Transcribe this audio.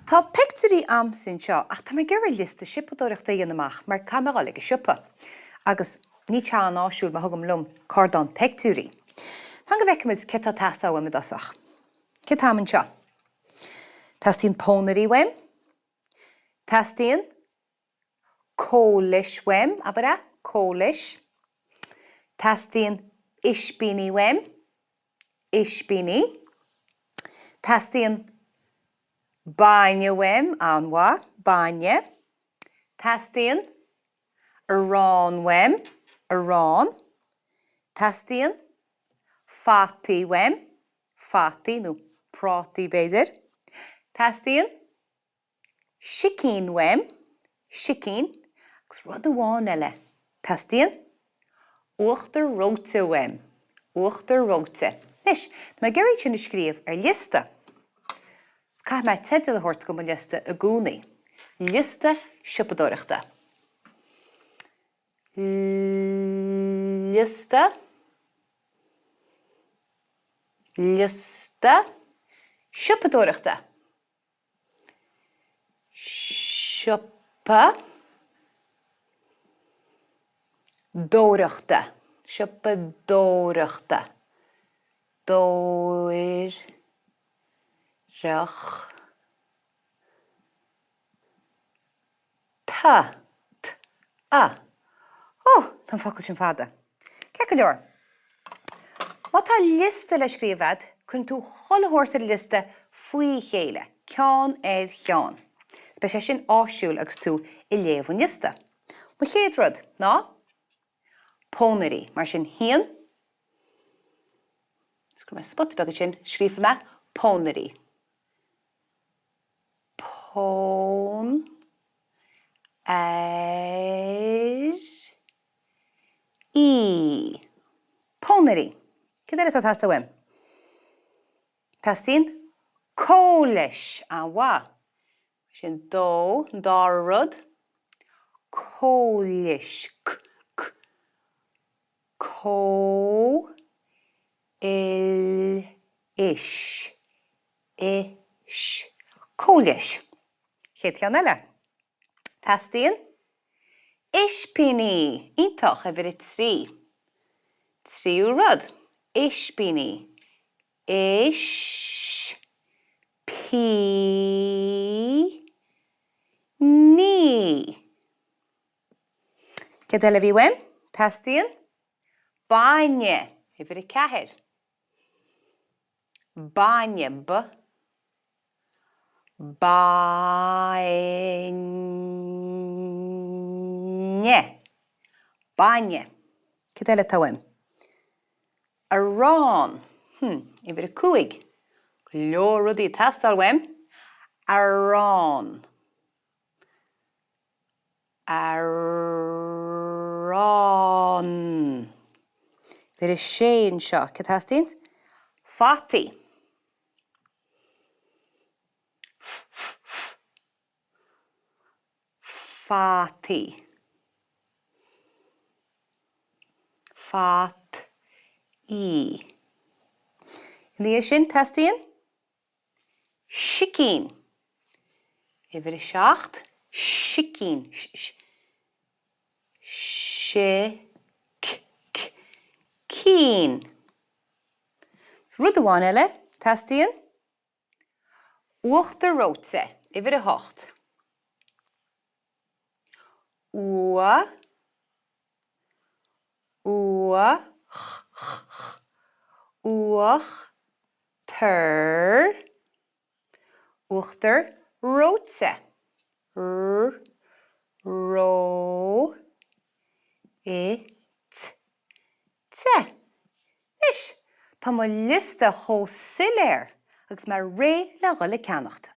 Tá pictiúirí amsin seo, ach tá mé gur lista Siopadóireachta dhéanamach mar camerálaigh siopa. Agus ní tean áisiúil me thugam lum cordán pictiúirí. Pan go bhheicimid citá tasta bhaim asach. Cit táman seo. Tastín pónarí weim. Tastín cólis weim, abara, cólis. Tastín isbíní weim. Isbíní. Tastín baine weim, anwa, baine. Tastín arán weim, arán. Tastín fátí weim, fátí, nó prátí béidir. Tastín sicín weim, sicín. Agus rud amháin eile. Tastín uachtar róta weim, uachtar róta. Nis, mae gyrraid sin scríomh liosta. Ca mae tedal hort go mae liosta a gúnaí. Liosta Siopadóireachta. Liosta. Liosta Siopadóireachta. Siopadóireachta. Siopadóireachta. Tá'n focail sin fada. Ce go leor. Má tá lista le scríomhad chun tú cholathabhairt lista faoi chéile, ceann cheann. Speise sin áisiúil agus tú I léamh lista. Má chéad rud, ná? Pónarí, mar sin hían. Sgur me spot begad sin scríomh me pónarí. Pón I. Pónarí. Cid ar is a tasta weim? Tastín cólis anwa. Sin dó, dá rud. Cólis. Có il ish. Ish. Cólis. Chéad ceann eile. Tastín isbíní. Ítach a bhfuir trí. Tríú rud. Isbíní. Ish. Pí. Ní. Cid eile bhí weim? Tastín baine. A bhfuir ceathair. Baine. Baine. Baine. Cid eile tá weim? Arán. I bhfuir cúig. Go leor rudaí tastal weim. Arán. Arán. Bhfuir séin seo. Cid tastín? Fátí. Fátí. Fát-í. Ní sin tastín? Sicín. I bhfuir seacht. Sicín. Cín. Rud amháin eile. Tastín? Uachtar róta. I bhfuir hocht. Ua. Uach. Ter. Uachtar róta. Ró. Te. Nis, tá má lista chó siléir agus mar ré le ghuile ceannacht